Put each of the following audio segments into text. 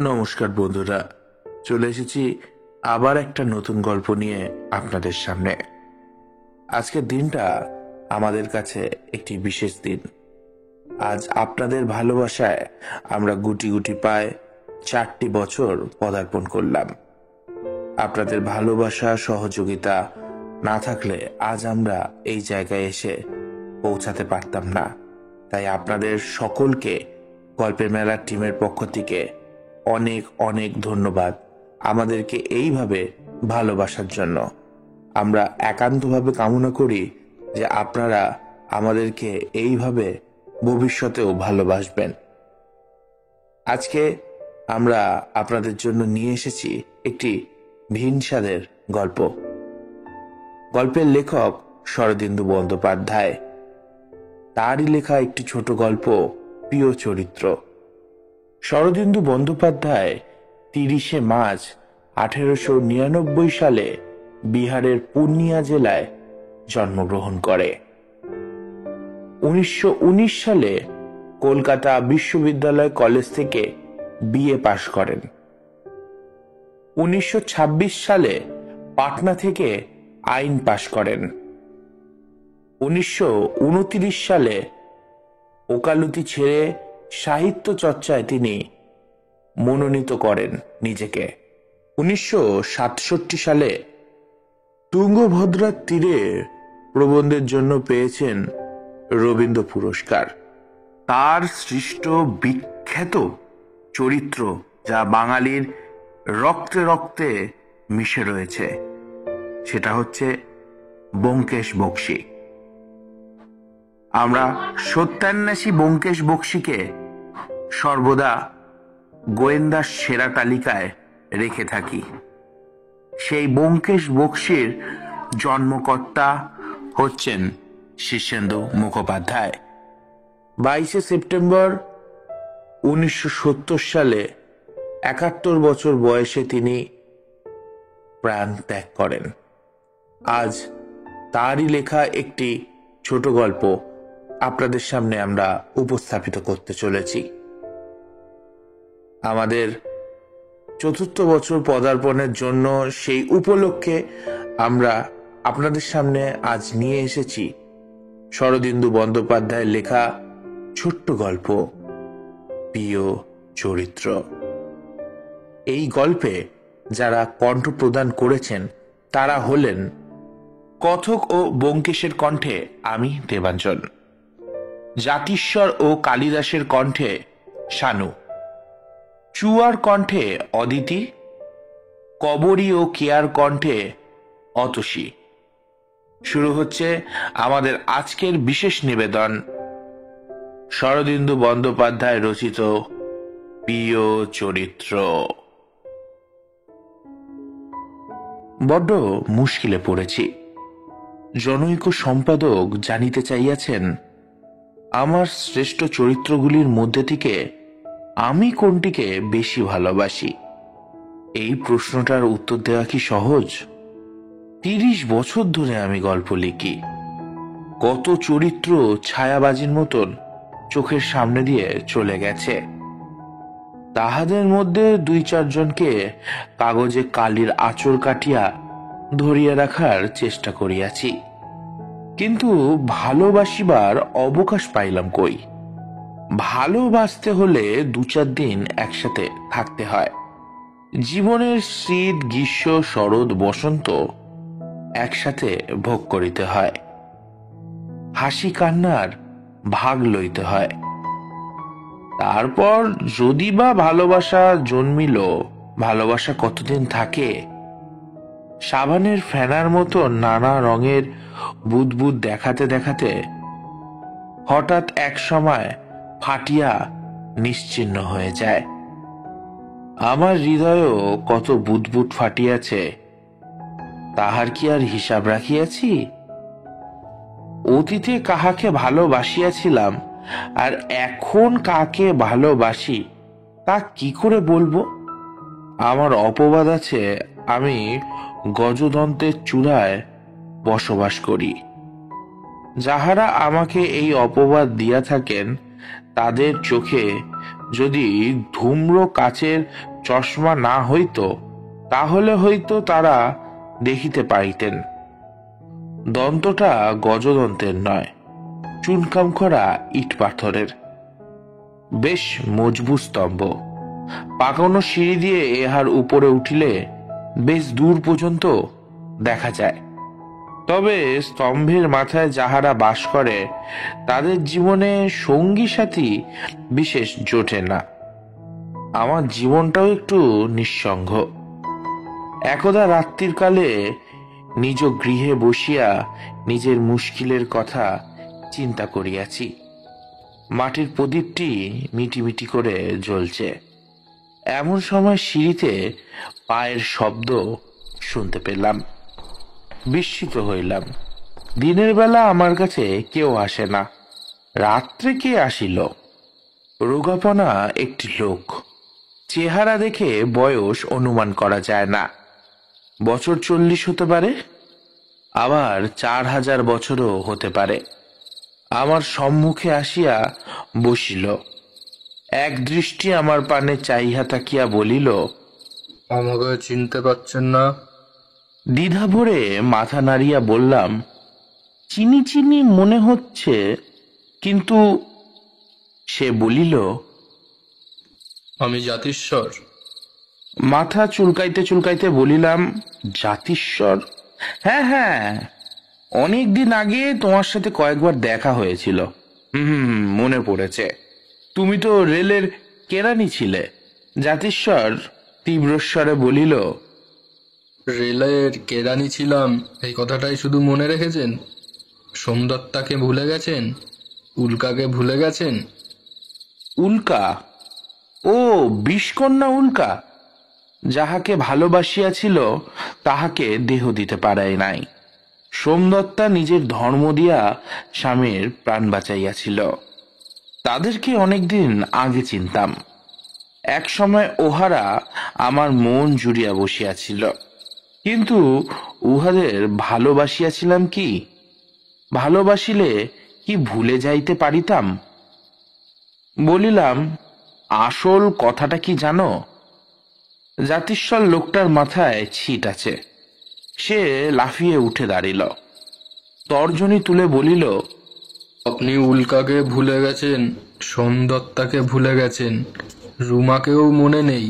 নমস্কার বন্ধুরা, চলে এসেছি আবার একটা নতুন গল্প নিয়ে আপনাদের সামনে। আজকের দিনটা আমাদের কাছে একটি বিশেষ দিন। আজ আপনাদের ভালোবাসায় আমরা গুটি গুটি পায়ে 4টি বছর পদার্পণ করলাম। আপনাদের ভালোবাসা সহযোগিতা না থাকলে আজ আমরা এই জায়গায় এসে পৌঁছাতে পারতাম না। তাই আপনাদের সকলকে গল্পের মেলার টিমের পক্ষ থেকে অনেক অনেক ধন্যবাদ আমাদেরকে এইভাবে ভালোবাসার জন্য। আমরা একান্তভাবে কামনা করি যে আপনারা আমাদেরকে এইভাবে ভবিষ্যতেও ভালোবাসবেন। আজকে আমরা আপনাদের জন্য নিয়ে এসেছি একটি ভিন স্বাদের গল্প। গল্পের লেখক শরদিন্দু বন্দ্যোপাধ্যায়। তারই লেখা একটি ছোট গল্প, প্রিয় চরিত্র। শরদিন্দু বন্দ্যোপাধ্যায় 30শে মার্চ 1899 সালে বিহারের পূর্ণিয়া জেলায় জন্মগ্রহণ করে। 1919 সালে কলকাতা বিশ্ববিদ্যালয় কলেজ থেকে বিএ পাশ করেন। 1926 সালে পাটনা থেকে আইন পাশ করেন। 1929 সালে ওকালতি ছেড়ে সাহিত্য চর্চায় তিনি মনোনীত করেন নিজেকে। 1967 সালে তুঙ্গভদ্রার তীরে প্রবন্ধের জন্য পেয়েছেন রবীন্দ্র পুরস্কার। তার সৃষ্ট বিখ্যাত চরিত্র, যা বাঙালির রক্তে রক্তে মিশে রয়েছে, সেটা হচ্ছে ব্যোমকেশ বক্সী। আমরা সত্যান্বেষী ব্যোমকেশ বক্সীকে সর্বদা গোয়েন্দার সেরা তালিকায় রেখে থাকি। সেই ব্যোমকেশ বক্সীর জন্মকর্তা হচ্ছেন শীর্ষেন্দু মুখোপাধ্যায়। 22শে সেপ্টেম্বর 1970 সালে 71 বছর বয়সে তিনি প্রাণ ত্যাগ করেন। আজ তারই লেখা একটি ছোট গল্প আপনাদের সামনে আমরা উপস্থাপিত করতে চলেছি। আমাদের 4র্থ বছর পদার্পণের জন্য সেই উপলক্ষে আমরা আপনাদের সামনে আজ নিয়ে এসেছি শরদিন্দু বন্দ্যোপাধ্যায়ের লেখা ছোট্ট গল্প, প্রিয় চরিত্র। এই গল্পে যারা কণ্ঠ প্রদান করেছেন তারা হলেন কথক ও ব্যোমকেশের কণ্ঠে আমি দেবাঞ্জন, জাতিস্বর ও কালিদাসের কণ্ঠে শানু, চুয়ার কণ্ঠে অদিতি, কবরী ও কেয়ার কণ্ঠে অতসী। শুরু হচ্ছে আমাদের আজকের বিশেষ নিবেদন, শরদিন্দু বন্দ্যোপাধ্যায় রচিত প্রিয় চরিত্র। বড্ড মুশকিলে পড়েছি। জনৈক সম্পাদক জানিতে চাইয়াছেন আমার শ্রেষ্ঠ চরিত্রগুলির মধ্যে থেকে আমি কোনটিকে বেশি ভালোবাসি। এই প্রশ্নটার উত্তর দেওয়া কি সহজ? 30 বছর ধরে আমি গল্প লিখি। কত চরিত্র ছায়াবাজির মতন চোখের সামনে দিয়ে চলে গেছে। তাহাদের মধ্যে 2-4 জনকে কাগজে কালির আঁচড় কাটিয়া ধরিয়া রাখার চেষ্টা করিয়াছি, কিন্তু ভালোবাসিবার অবকাশ পাইলাম কই। ভালোবাসতে হলে 2-4 দিন একসাথে থাকতে হয়। জীবনের শীত, গ্রীষ্ম, শরৎ, বসন্ত একসাথে ভোগ করিতে হয়। হাসি কান্নার ভাগ লইতে হয়। তারপর যদি বা ভালোবাসা জন্মিল, ভালোবাসা কতদিন থাকে? সাবানের ফেনার মতো নানা রঙের বুদবুদ দেখাতে দেখাতে হঠাৎ এক সময় ফাটিয়া নিশ্চিহ্ন হয়ে যায়। আমার হৃদয়েও কত বুদবুদ ফাটিয়াছে, তাহার কি আর হিসাব রাখিয়াছি? অতীতে কাহাকে ভালোবাসিয়াছিলাম আর এখন কাকে ভালোবাসি তা কি করে বলবো? আমার অপবাদ আছে, আমি গজদন্তের চূড়ায় বসবাস করি। যাহারা আমাকে এই অপবাদ দিয়া থাকেন তাদের চোখে যদি ধূম্র কাচের চশমা না হইত তাহলে হয়তো তারা দেখিতে পারিতেন। দন্তটা গজদন্তের নয়, চুনকাম করা ইট পাথরের, বেশ মজবুত স্তম্ভ। পাকানো সিঁড়ি দিয়ে ইহার উপরে উঠিলে বেশ দূর পর্যন্ত দেখা যায়। তবে স্তম্ভের মাথায় যাহারা বাস করে তাদের জীবনে সঙ্গী সাথী বিশেষ জোটে না। আমার জীবনটাও একটু নিঃসঙ্গ। একদা রাত্রির কালে নিজ গৃহে বসিয়া নিজের মুশকিলের কথা চিন্তা করিয়াছি। মাটির প্রদীপটি মিটিমিটি করে জ্বলছে। এমন সময় সিঁড়িতে পায়ের শব্দ শুনতে পেলাম। বিস্মিত হইলাম। দিনের বেলা আমার কাছে কেউ আসে না, রাত্রে কে আসিল? রোগাপনা একটি লোক, চেহারা দেখে বয়স অনুমান করা যায় না। বছর 40 হতে পারে, আবার 4000 বছরও হতে পারে। আমার সম্মুখে আসিয়া বসিল। এক দৃষ্টি আমার পানে চাইহা তাকিয়া বলিল, আমাকে চিনতে পারছেন না? দ্বিধা ভরে মাথা নাড়িয়া বললাম, চিনি চিনি মনে হচ্ছে, কিন্তু। সে বলিল, আমি জাতিশ্বর। মাথা চুলকাইতে চুলকাইতে বলিলাম, জাতিশ্বর? হ্যাঁ হ্যাঁ, অনেকদিন আগে তোমার সাথে কয়েকবার দেখা হয়েছিল। মনে পড়েছে। তুমি তো রেলের কেরানি ছিলে। জাতিশ্বর তীব্রস্বরে বলিল, রেলের কেরানি ছিলাম এই কথাটাই শুধু মনে রেখেছেন? সোমদত্তাকে ভুলে গেছেন? উল্কাকে ভুলে গেছেন? উল্কা? ও বিষকন্যা উল্কা, যাহাকে ভালোবাসিয়াছিল তাহাকে দেহ দিতে পারায় নাই। সোমদত্তা নিজের ধর্ম দিয়া স্বামীর প্রাণ বাঁচাইয়াছিল। তাদেরকে অনেকদিন আগে চিনতাম। এক সময় ওহারা আমার মন জুড়িয়া বসিয়াছিল, কিন্তু উহাদের ভালোবাসিয়াছিলাম কি? ভালোবাসিলে কি ভুলে যাইতে পারিতাম? বলিলাম, আসল কথাটা কি জানো? জাতিশ্বর লোকটার মাথায় ছিট আছে। সে লাফিয়ে উঠে দাঁড়িল, তর্জনী তুলে বলিল, আপনি উল্কাকে ভুলে গেছেন, সোমদত্তাকে ভুলে গেছেন, রুমাকেও মনে নেই।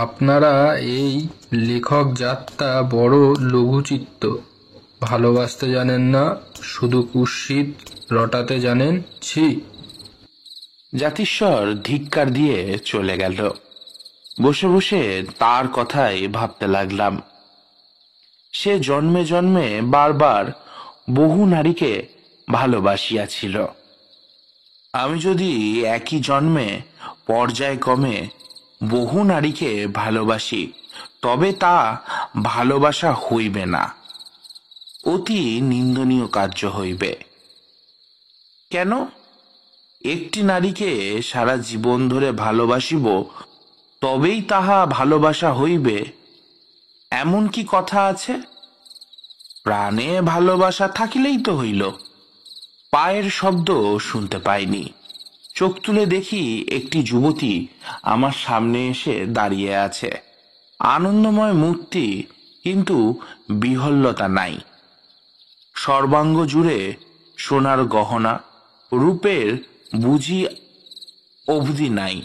আপনারা এই লেখক জাতটা বড় লঘুচিত্ত। ভালোবাসতে জানেন না, শুধু কুৎসিত রটাতে জানেন। ছি! জাতিশ্বর ধিক্কার দিয়ে চলে গেল। বসে বসে তার কথাই ভাবতে লাগলাম। সে জন্মে জন্মে বারবার বহু নারীকে ভালোবাসিয়াছিল। আমি যদি একই জন্মে পর্যায়ক্রমে বহু নারীকে ভালোবাসি, তবে তা ভালোবাসা হইবে না, অতি নিন্দনীয় কার্য হইবে। কেন? একটি নারীকে সারা জীবন ধরে ভালোবাসিব, তবেই তাহা ভালোবাসা হইবে, এমন কি কথা আছে? প্রাণে ভালোবাসা থাকিলেই তো হইল। পায়ের শব্দ শুনতে পাইনি। চোখ তুলে দেখি একটি যুবতী আমার সামনে এসে দাঁড়িয়ে আছে। আনন্দময় মূর্তি, কিন্তু বিহ্বলতা নাই। সর্বাঙ্গ জুড়ে সোনার গহনা, রূপের বুঝি অবধি নাই।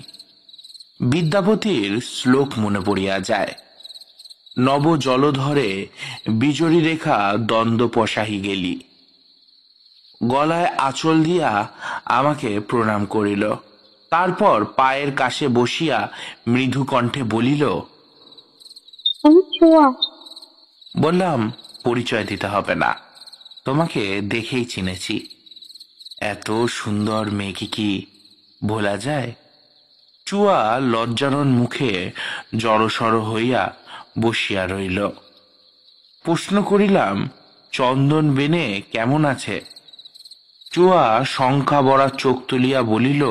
বিদ্যাপতির শ্লোক মনে পড়িয়া যায়, নব জলধরে বিজরি রেখা দ্বন্দ্ব পশাহি গেলি। গলায় আঁচল দিয়া আমাকে প্রণাম করিল। তারপর পায়ের কাছে বসিয়া মৃদু কণ্ঠে বলিল, বললাম, পরিচয় দিতে হবে না, তোমাকে দেখেই চিনেছি। এত সুন্দর মেয়েকে কি ভোলা যায়? চুয়া লজ্জারণ মুখে জড়সড় হইয়া বসিয়া রইল। প্রশ্ন করিলাম, চন্দন বেনে কেমন আছে? চুয়া শঙ্কা ভরা চোখ তুলিয়া বলিল,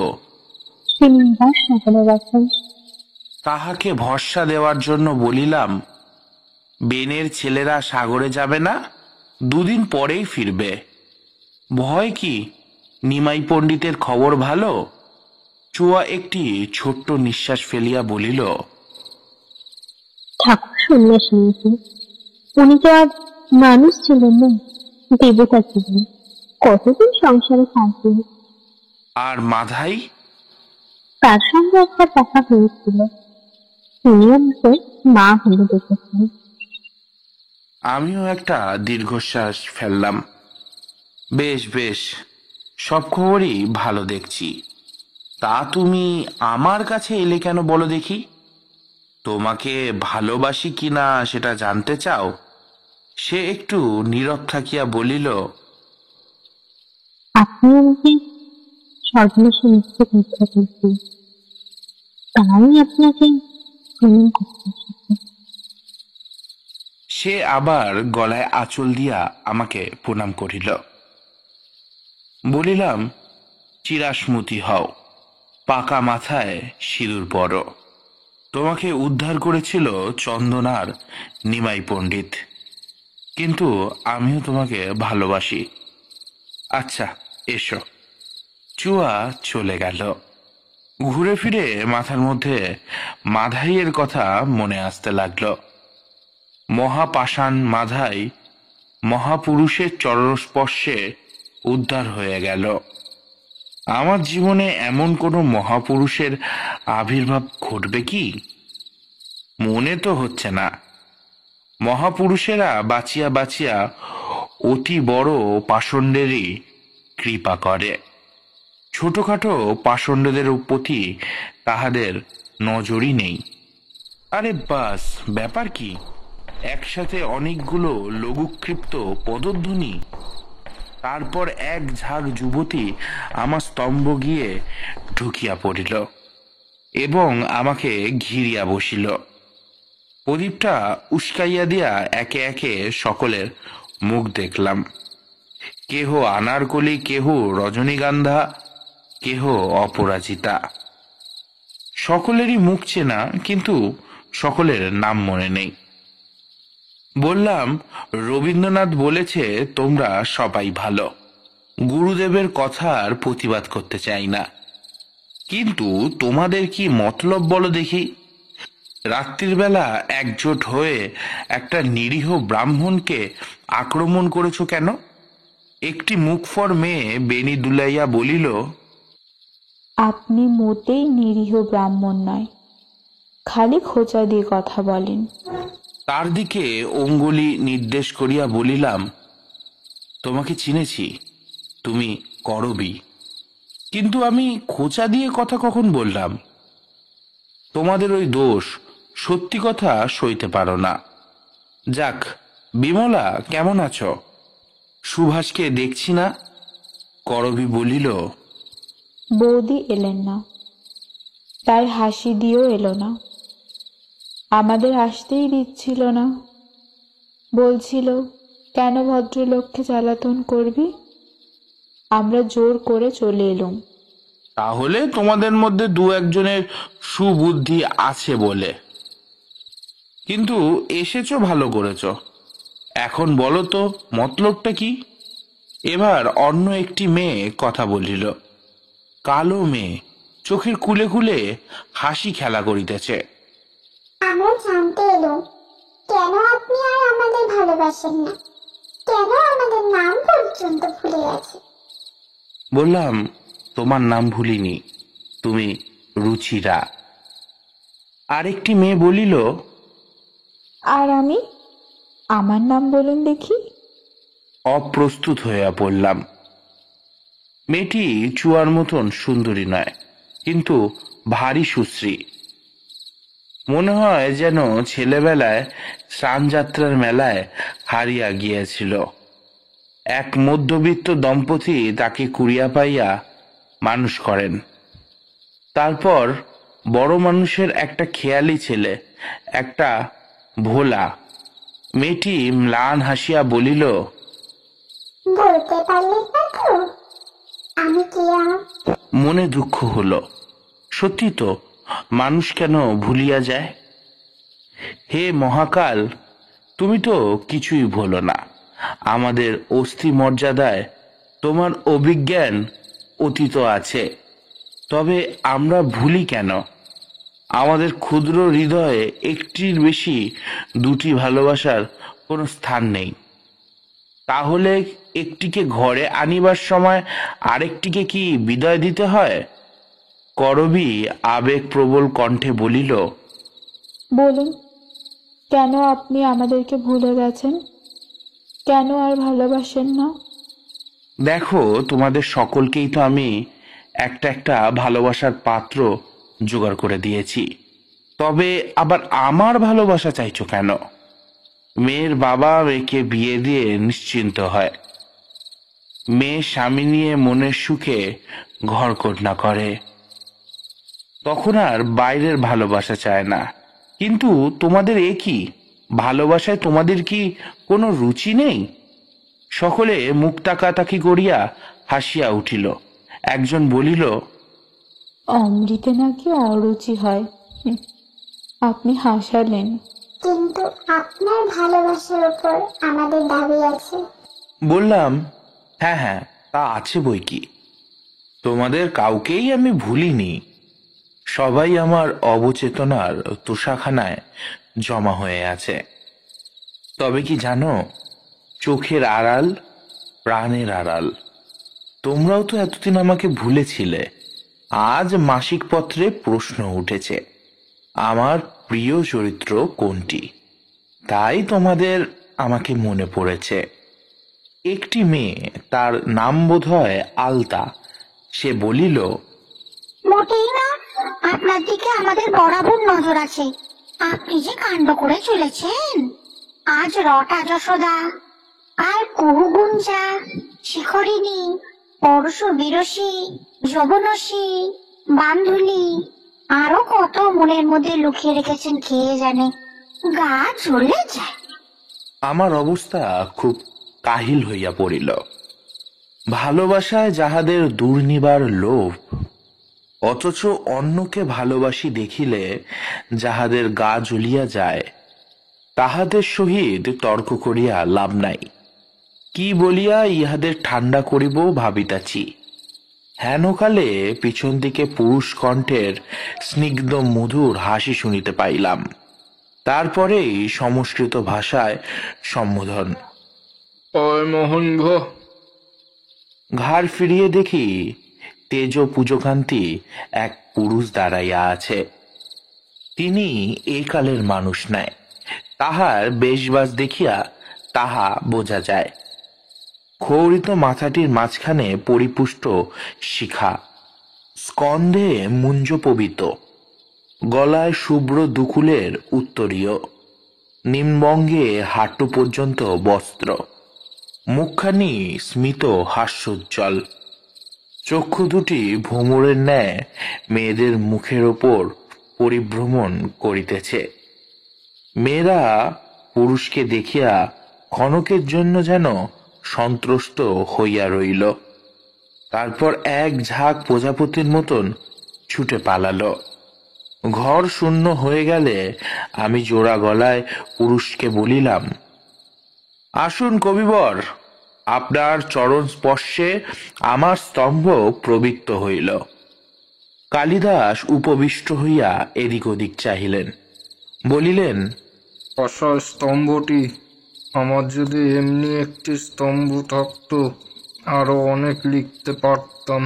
তাহাকে ভরসা দেওয়ার জন্য বলিলাম, বেনের ছেলেরা সাগরে যাবে না, দুদিন পরেই ফিরবে। ভয় কি? নিমাই পণ্ডিতের খবর ভালো? চুয়া একটি ছোট্ট নিঃশ্বাস ফেলিয়া বলিল, ঠাকুর সন্ন্যাসী নাকি? উনি তো আর মানুষ ছিলেন না, দেবতা ছিলেন। কতদিন সংসারে থাকবেন? আর মাধাই? তার সঙ্গে একটা দেখা হয়েছিল, তিনি আমাকে মা বলে ডেকেছেন। আমিও একটা দীর্ঘশ্বাস ফেললাম। বেশ বেশ, সব খবরই ভালো দেখছি। তা তুমি আমার কাছে এলে কেন বলো দেখি? তোমাকে ভালোবাসি কিনা সেটা জানতে চাও? সে একটু নীরব থাকিয়া বলিল, আপনি আমাকে সর্বনাশে মিথ্যে মিথ্যা করছেন, তাই আপনাকে প্রণাম করতে এসেছি। সে আবার গলায় আঁচল দিয়া আমাকে প্রণাম করিল। বলিলাম, চিরাসমতি হও, পাকা মাথায় সিঁদুর পরো। তোমাকে উদ্ধার করেছিল চন্দনার নিমাই পণ্ডিত, কিন্তু আমিও তোমাকে ভালোবাসি। আচ্ছা এসো। চুয়া চলে গেল। ঘুরে ফিরে মাথার মধ্যে মাধাইয়ের কথা মনে আসতে লাগল। মহাপাষাণ মাধাই মহাপুরুষের চরণস্পর্শে উদ্ধার হয়ে গেল। আমার জীবনে এমন কোনো মহাপুরুষের আবির্ভাব ঘটবে কি? মনে তো হচ্ছে না। মহাপুরুষেরা বাঁচিয়া বাঁচিয়া অতি বড় পাষণ্ডেরই কৃপা করে, ছোটখাটো পাষণ্ডদের প্রতি তাহাদের নজরই নেই। আরে বাস, ব্যাপার কি? একসাথে অনেকগুলো লঘুক্ষিপ্ত পদধ্বনি, তারপর এক ঝাঁক যুবতী আমার স্তম্ভ গিয়ে ঢুকিয়া পড়িল এবং আমাকে ঘিরিয়া বসিল। প্রদীপটা উস্কাইয়া দিয়া একে একে সকলের মুখ দেখলাম। কেহ আনারকলি, কেহ রজনীগন্ধা, কেহ অপরাজিতা। সকলেরই মুখ চেনা, কিন্তু সকলের নাম মনে নেই। বললাম, রবীন্দ্রনাথ বলেছে তোমরা সবাই ভালো। গুরুদেবের কথার প্রতিবাদ করতে চাই না, কিন্তু তোমাদের কি মতলব বলো দেখি? রাত্রির বেলা একজোট হয়ে একটা নিরীহ ব্রাহ্মণকে আক্রমণ করেছ কেন? একটি মুখফর মেয়ে বেনি দুলাইয়া বলিল, আপনি মোটেই নিরীহ ব্রাহ্মণ নয়, খালি খোঁচা দিয়ে কথা বলেন। তার দিকে অঙ্গুলি নির্দেশ করিয়া বলিলাম, তোমাকে চিনেছি, তুমি করবি, কিন্তু আমি খোঁচা দিয়ে কথা কখন বললাম? তোমাদের ওই দোষ, সত্যি কথা সইতে পারো না। যাক, বিমলা কেমন আছো? সুভাষকে দেখছি না। করবি বলিল, বৌদি এলেন না, তাই হাসি দিয়েও এলো না। আমাদের আসতেই দিচ্ছিল না, বলছিল কেন ভদ্রলোককে জ্বালাতন করবি? আমরা জোর করে চলে এলুম। তাহলে তোমাদের মধ্যে দু একজনের সুবুদ্ধি আছে বলে। কিন্তু এসেছো ভালো করেছ। এখন বলো তো মতলবটা কি? এবার অন্য একটি মেয়ে কথা বলিল। কালো মেয়ে, চোখের কুলে কুলে হাসি খেলা করিতেছে। আমরা জানতে এলো কেন আপনি আর আমাদের ভালোবাসেন না, কেন আমাদের নাম পর্যন্ত ভুলে গেছে। বললাম, তোমার নাম ভুলিনি, তুমি রুচিরা। আরেকটি মেয়ে বলিল, আর আমি? আমার নাম বলুন দেখি। অপ্রস্তুত হইয়া পড়লাম। মেয়েটি চুয়ার মতন সুন্দরী নয়, কিন্তু ভারী সুশ্রী। মনে হয় যেন ছেলেবেলায় স্নানযাত্রার মেলায় হারিয়া গিয়েছিল। এক মধ্যবিত্ত দম্পতি তাকে কুড়িয়া পাইয়া মানুষ করেন। তারপর বড় মানুষের একটা খেয়ালি ছেলে, একটা ভোলা। মেয়েটি ম্লান হাসিয়া বলিল, বলতে পারলে না তো আমি কে? মনে দুঃখ হলো। সত্যি তো, মানুষ কেন ভুলিয়া যায়? হে মহাকাল, তুমি তো কিছুই ভুলো না। আমাদের অস্থি মর্যাদায় তোমার অভিজ্ঞান অতীত আছে, তবে আমরা ভুলি কেন? আমাদের ক্ষুদ্র হৃদয়ে একটির বেশি দুটি ভালোবাসার কোনো স্থান নেই। তাহলে একটিকে ঘরে আনিবার সময় আরেকটিকে কি বিদায় দিতে হয়? করবী আবেগপ্রবল কণ্ঠে বলিল, বলুন, কেন আপনি আমাদেরকে ভুলে গেছেন? কেন আর ভালোবাসেন না? দেখো, তোমাদের সকলকেই তো আমি একটা একটা ভালোবাসার পাত্র জোগাড় করে দিয়েছি, তবে আবার আমার ভালোবাসা চাইছো কেন? মেয়ের বাবা মেয়েকে বিয়ে দিয়ে নিশ্চিন্ত হয়, মেয়ে স্বামী নিয়ে মনের সুখে ঘর কন্যা করে, তখন আর বাইরের ভালোবাসা চায় না। কিন্তু তোমাদের এ কি ভালোবাসায়? তোমাদের কি কোনো রুচি নেই? সকলে মুখ তাকাতাকি করিয়া হাসিয়া উঠিল। একজন বলিল, অমৃতে নাকি অরুচি হয়। আপনি হাসালেন। কিন্তু আপনার ভালোবাসার উপর আমাদের দাবি আছে। বললাম, হ্যাঁ হ্যাঁ, তা আছে বই কি। তোমাদের কাউকেই আমি ভুলিনি, সবাই আমার অবচেতনার তোষাখানায় জমা হয়ে আছে। তবে কি জানো, চোখের আড়াল প্রাণের আড়াল। তোমরাও তো এতদিন আমাকে ভুলেছিলে। আজ মাসিক পত্রে প্রশ্ন উঠেছে আমার প্রিয় চরিত্র কোনটি, তাই তোমাদের আমাকে মনে পড়েছে। একটি মেয়ে, তার নাম বোধহয় আলতা, সে বলিল, মোটেই না, আপনার দিকে আমাদের বরাবর নজর আছে। আপনি যে কাণ্ড করে চলেছেন, আজ রটা যশোদা, আর কুহুগুঞ্জা, শিখরিণী, পরশু বিরসী, যবনসী, বান্ধুলি, আরো কত মনের মধ্যে লুকিয়ে রেখেছেন কে জানে, গা জ্বলে যায়। আমার অবস্থা খুব কাহিল হইয়া পড়িল। ভালোবাসায় যাহাদের দুর্নিবার লোভ, অথচ অন্যকে ভালোবাসি দেখিলে যাহাদের গা জ্বলিয়া যায়, তাহাদের সহিত তর্ক করিয়া লাভ নাই। কি বলিয়া ইহাদের ঠান্ডা করিব ভাবিতাছি। হেনকালে পিছন দিকে পুরুষ কণ্ঠের স্নিগ্ধ মধুর হাসি শুনিতে পাইলাম। তারপরেই সংস্কৃত ভাষায় সম্বোধন। ওই মোহনভ। ঘাড় ফিরিয়ে দেখি তেজ পূজকান্তি এক পুরুষ দাঁড়াইয়া আছে। তিনি এই কালের মানুষ নয়, তাহার বেশবাস দেখিয়া তাহা বোঝা যায়। ক্ষৌরিত মাথাটির মাঝখানে পরিপুষ্ট শিখা, স্কন্ধে মুঞ্জপবিত, গলায় শুভ্র দুকুলের উত্তরীয়, নিম্নবঙ্গে হাঁটু পর্যন্ত বস্ত্র, মুখখানি স্মিত হাস্যোজ্জ্বল, চক্ষু দুটি ভ্রমরের ন্যায় মেয়েদের মুখের ওপর পরিভ্রমণ করিতেছে। মেয়েরা পুরুষকে দেখিয়া ক্ষণকের জন্য যেন সন্ত্রস্ত হইয়া রইল, তারপর এক ঝাঁক প্রজাপতির মতন ছুটে পালালো। ঘর শূন্য হয়ে গেলে আমি জোড়া গলায় পুরুষকে বলিলাম, আসুন কবিবর, আপনার চরণ স্পর্শে আমার স্তম্ভ প্রবৃত্ত হইল। কালিদাস উপবিষ্ট হইয়া এদিক ওদিক চাহিলেন, বলিলেন, অসয় স্তম্ভটি, আমার যদি এমনি একটি স্তম্ভ থাকতো, আরো অনেক লিখতে পারতাম।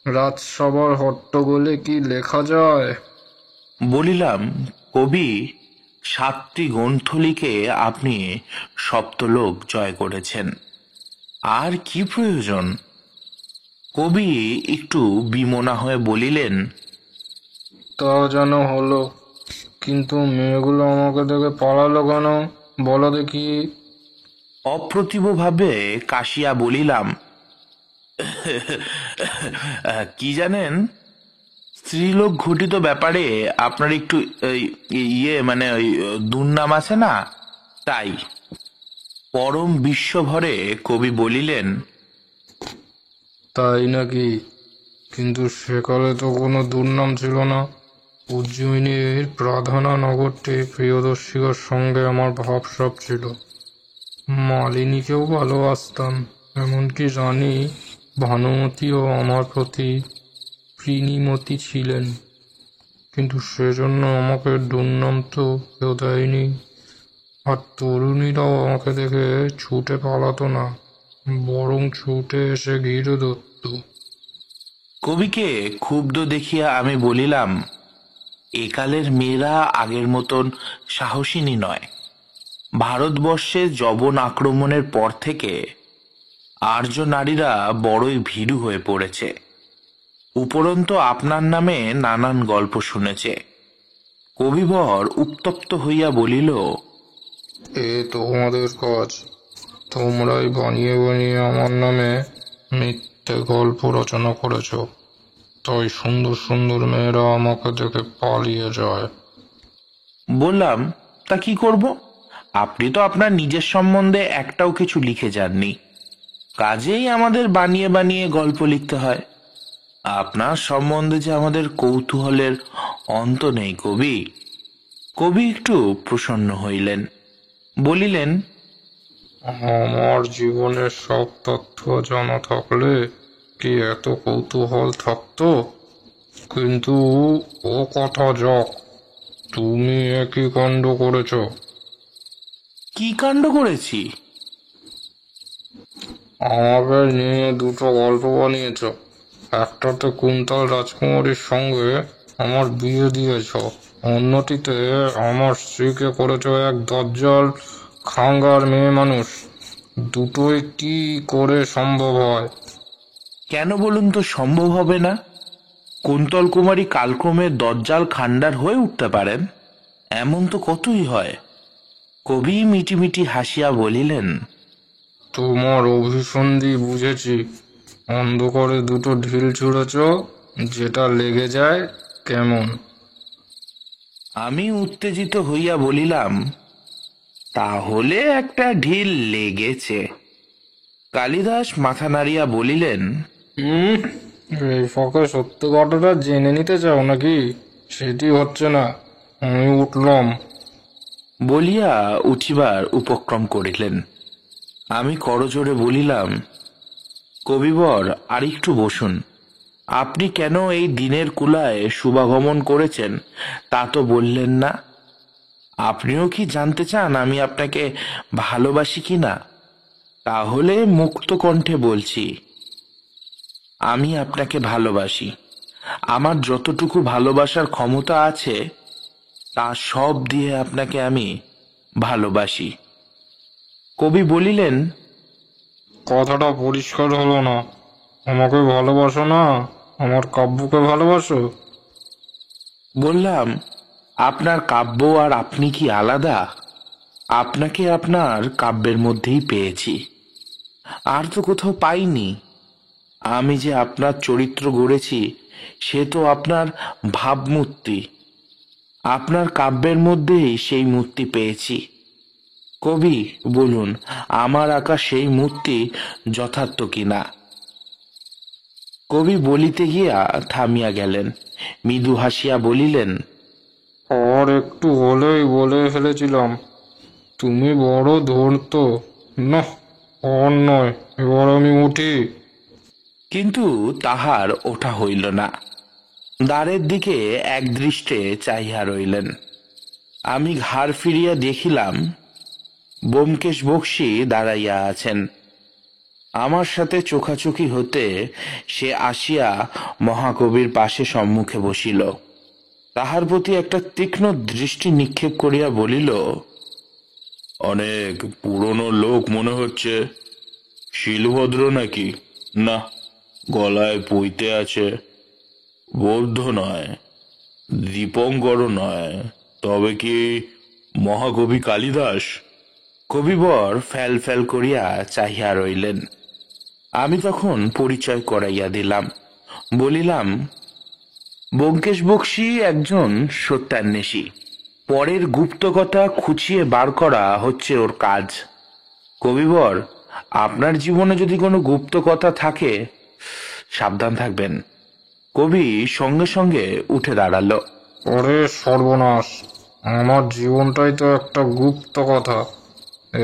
রাজসভার হট্টগোলে কি লেখা যায়? বলিলাম, কবি, 7টি গ্রন্থ লিখে আপনি সপ্তলোক জয় করেছেন, আর কি প্রয়োজন? কবি একটু বিমনা হয়ে বলিলেন, তা যেন হলো, কিন্তু মেয়েগুলো আমাকে দেখে পালালো কেন, বলো দেখি। অপ্রতিভভাবে কাশিয়া বলিলাম, কি জানেন, স্ত্রীলোক ঘটিত ব্যাপারে আপনার একটু ওই দুর্নাম আছে না, তাই। পরম বিশ্বভরে কবি বলিলেন, তাই নাকি? কিন্তু সেকালে তো কোনো দুর্নাম ছিল না। উজ্জয়িনীর প্রাধানা নগরটি প্রিয়দর্শিকার সঙ্গে আমার ভাবসাব ছিল। মালিনীকেও ভালোবাসতাম, এমনকি জানি ভানুমতিও আমার প্রতি প্রিণীমতী ছিলেন। কিন্তু সেজন্য আমাকে দুর্নাম তো কেউ দেয়নি। আর তরুণীরাও আমাকে দেখে ছুটে পালাতো না, বরং ছুটে এসে ঘিরে ধরত। কবিকে ক্ষুব্ধ দেখিয়া আমি বলিলাম, একালের মেয়েরা আগের মতন সাহসিনী নয়। ভারতবর্ষে যবন আক্রমণের পর থেকে আর্য নারীরা বড়ই ভীরু হয়ে পড়েছে। উপরন্তু আপনার নামে নানান গল্প শুনেছে। কবিবর উত্তপ্ত হইয়া বলিল, এ তোমাদের কাজ, তোমরাই বানিয়ে বানিয়ে আমার নামে মিথ্যে গল্প রচনা করেছ, তাই সুন্দর সুন্দর মেয়েরা আমাকে দেখে পালিয়ে যায়। বললাম, তা কি করব? আপনি তো আপনার নিজের সম্বন্ধে একটাও কিছু লিখে যাননি, কাজেই আমাদের বানিয়ে বানিয়ে গল্প লিখতে হয়। আপনার সম্বন্ধে যে আমাদের কৌতূহলের অন্ত নেই কবি। কবি একটু প্রসন্ন হইলেন, বলিলেন, আমার জীবনের সব তথ্য জানা থাকলে কি এত কৌতূহল থাকতো? কিন্তু ও কথা যাক, তুমি একই কাণ্ড করেছ। কি কাণ্ড করেছি? আমাকে নিয়ে দুটো গল্প বানিয়েছ। একটাতে কুন্তল রাজকুমারীর সঙ্গে আমার বিয়ে দিয়েছ, অন্যটিতে আমার স্ত্রীকে করেছ এক দজ্জাল খাঙ্গার মেয়ে মানুষ। দুটোই কি করে সম্ভব হয়? কেন বলুন তো সম্ভব হবে না? কুন্তল কুমারী কালক্রমে দজ্জাল খান্ডার হয়ে উঠতে পারেন, এমন তো কতই হয়। কবি মিটিমিটি হাসিয়া বলিলেন, তোমার অভিসন্ধি বুঝেছি। অন্ধকারে দুটো ঢিল ছুঁড়েছ, যেটা লেগে যায় কেমন? আমি উত্তেজিত হইয়া বলিলাম, তাহলে একটা ঢিল লেগেছে। কালিদাস মাথা নাড়িয়া বলিলেন, এই ফাঁকে সত্য ঘটনা জেনে নিতে চাও নাকি? সেটি হচ্ছে না, আমি উঠলাম। বলিয়া উঠিবার উপক্রম করিলেন। আমি করজোড়ে বলিলাম, কবিবর আর একটু বসুন। আপনি কেন এই দিনের কুলায় শুভাগমন করেছেন তা তো বললেন না। আপনিও কি জানতে চান আমি আপনাকে ভালোবাসি কিনা? তাহলে মুক্ত কণ্ঠে বলছি, আমি আপনাকে ভালোবাসি। আমার যতটুকু ভালোবাসার ক্ষমতা আছে তা সব দিয়ে আপনাকে আমি ভালোবাসি। কবি বলিলেন, কথাটা পরিষ্কার হলো না। আমাকে ভালোবাসো না, আমার কাব্যকে ভালোবাসো? বললাম, আপনার কাব্য আর আপনি কি আলাদা? আপনাকে আপনার কাব্যের মধ্যেই পেয়েছি, আর তো কোথাও পাইনি। আমি যে আপনার চরিত্র গড়েছি সে তো আপনার ভাবমূর্তি। আপনার কাব্যের মধ্যেই সেই মূর্তি পেয়েছি। কবি বলুন, আমার আঁকা সেই মূর্তি যথার্থ কিনা? কবি বলিতে গিয়া থামিয়া গেলেন, মৃদু হাসিয়া বলিলেন, আর একটু হলেই বলে ফেলেছিলাম। তুমি বড় ধূর্ত। না, আর নয়, এবার আমি উঠি। কিন্তু তাহার ওঠা হইল না। দ্বারের দিকে একদৃষ্টে চাহিয়া রইলেন। আমি ঘাড় ফিরিয়া দেখিলাম ব্যোমকেশ বক্সী দাঁড়াইয়া আছেন। আমার সাথে চোখাচোখি হতে সে আসিয়া মহাকবির পাশে সম্মুখে বসিল। তাহার প্রতি একটা তীক্ষ্ণ দৃষ্টি নিক্ষেপ করিয়া বলিল, অনেক পুরনো লোক মনে হচ্ছে। শিলভদ্র নাকি? না, গলায় পইতে আছে। বৌদ্ধ নয়, দীপঙ্করও নয়, তবে কি মহাকবি কালিদাস? কবিবর ফ্যাল ফ্যাল করিয়া চাহিয়া রইলেন। আমি তখন পরিচয় করাইয়া দিলাম, বলিলাম, ব্যোমকেশ বক্সী একজন সত্যান্বেষী। পরের গুপ্ত কথা খুঁচিয়ে বার করা হচ্ছে ওর কাজ। কবিবর, আপনার জীবনে যদি কোনো গুপ্ত কথা থাকে সাবধান থাকবেন। কবি সঙ্গে সঙ্গে উঠে দাঁড়ালো। ওরে সর্বনাশ, আমার জীবনটাই তো একটা গুপ্ত কথা।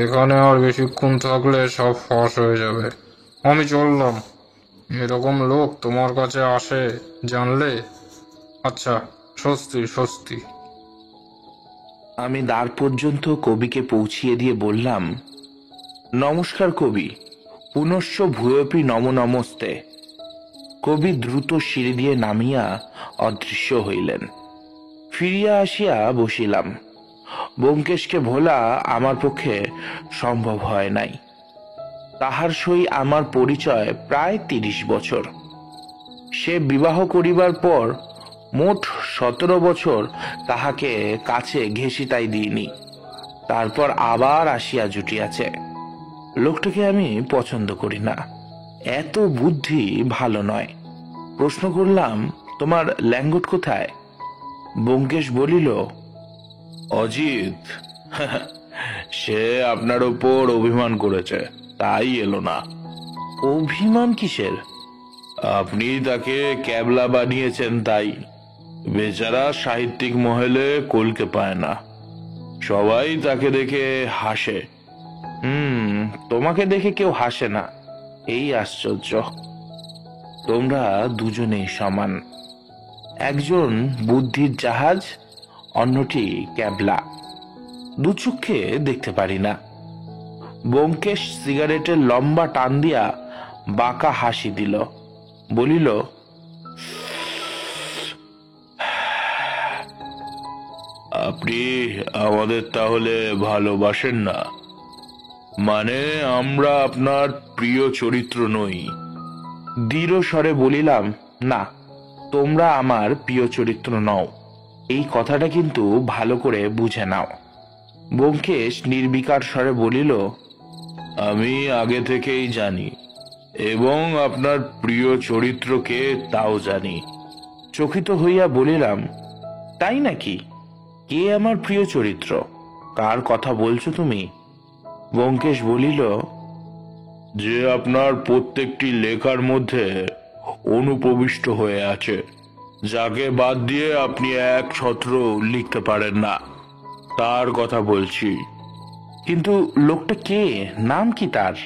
এখানে আর বেশিক্ষণ থাকলে সব ফাঁস হয়ে যাবে। আমি চললাম। এরকম লোক তোমার কাছে আসে জানলে? আচ্ছা, স্বস্তি স্বস্তি। আমি দ্বার পর্যন্ত কবিকে পৌঁছিয়ে দিয়ে বললাম, নমস্কার কবি, পুনশ্চ ভূয়পি নম নমস্তে। কবি দ্রুত সিঁড়ি দিয়ে নামিয়া অদৃশ্য হইলেন। ফিরিয়া আসিয়া বসিলাম। ব্যোমকেশকে ভোলা আমার পক্ষে সম্ভব হয় নাই। তাহার সই আমার পরিচয় প্রায় 30 বছর। সে বিবাহ করিবার পর মোট 17 বছর তাহাকে কাছে ঘেঁষিতাই দিইনি। তারপর আবার আসিয়া জুটিয়াছে। লোকটাকে আমি পছন্দ করি না, এত বুদ্ধি ভালো নয়। প্রশ্ন করলাম, তোমার ল্যাঙ্গুট কোথায়? ব্যোমকেশ বলিল, অজিত সে আপনার ওপর অভিমান করেছে, তাই এলো না। অভিমান কিসের? আপনি তাকে ক্যাবলা বানিয়েছেন, তাই। বেচারা সাহিত্যিক মহলে কলকে পায় না, সবাই তাকে দেখে হাসে। তোমাকে দেখে কেউ হাসে না, এই আশ্চর্য। তোমরা দুজনেই সমান, একজন বুদ্ধির জাহাজ, অন্যটি ক্যাবলা। দু চক্ষে দেখতে পারি না। ব্যোমকেশ সিগারেটের লম্বা টান দিয়া বাঁকা হাসি দিল, বলিল, আপনি আমাদের তাহলে ভালোবাসেন না? মানে আমরা আপনার প্রিয় চরিত্র নই? দৃঢ় স্বরে বলিলাম, না, তোমরা আমার প্রিয় চরিত্র নও। এই কথাটা কিন্তু ভালো করে বুঝে নাও। ব্যোমকেশ নির্বিকার স্বরে বলিল, আমি আগে থেকেই জানি, এবং আপনার প্রিয় চরিত্রকে তাও জানি। চকিত হইয়া বলিলাম, তাই নাকি? কে আমার প্রিয় চরিত্র? কার কথা বলছো তুমি? ব্যোমকেশ বলিল, যে আপনার প্রত্যেকটি লেখার মধ্যে অনুপ্রবিষ্ট হয়ে আছে, যাকে বাদ দিয়ে আপনি এক ছত্র লিখতে পারেন না, তার কথা বলছি। কিন্তু লোকটা কে? নাম কি তার?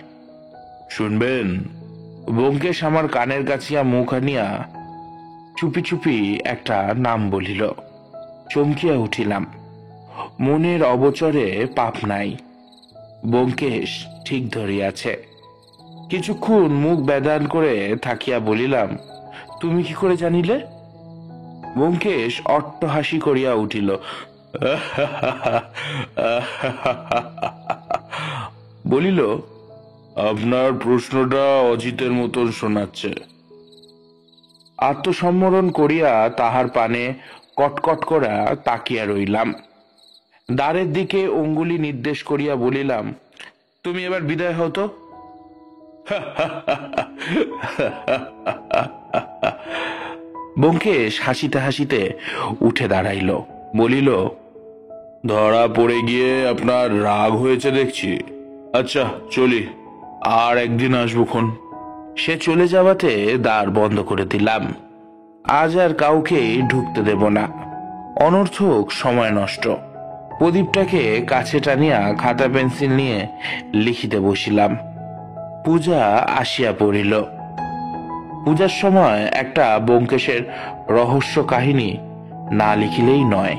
শুনবেন? ব্যোমকেশ আমার কানের কাছিয়া মুখ আনিয়া চুপি চুপি একটা নাম বলিল। চমকিয়া উঠিলাম। মনের অবচরে পাপ নাই, ব্যোমকেশ ঠিক ধরিয়াছে। কিছুক্ষণ মুখ বেদান করে থাকিয়া বলিলাম, তুমি কি করে জানিলে? ব্যোমকেশ অট্টহাসি করিয়া উঠিল। বলিল, আপনার প্রশ্নটা অজিতের মতন শোনাচ্ছে। আত্মসম্বরণ করিয়া তাহার পানে কটকট করা তাকিয়া রইলাম। দ্বারের দিকে অঙ্গুলি নির্দেশ করিয়া বলিলাম, তুমি এবার বিদায় হও তো। ব্যোমকেশ হাসিতে হাসিতে উঠে দাঁড়াইল, বলিল, ধরা পড়ে গিয়ে আপনার রাগ হয়েছে দেখছি। আচ্ছা চলি, আর একদিন আসবো খন। সে চলে যাওয়াতে দ্বার বন্ধ করে দিলাম। আজ আর কাউকে ঢুকতে দেব না, অনর্থক সময় নষ্ট। প্রদীপটাকে কাছে টানিয়া খাতা পেন্সিল নিয়ে লিখিতে বসিলাম। পূজা আসিয়া পড়িল। পূজার সময় একটা ব্যোমকেশের রহস্য কাহিনী না লিখিলেই নয়।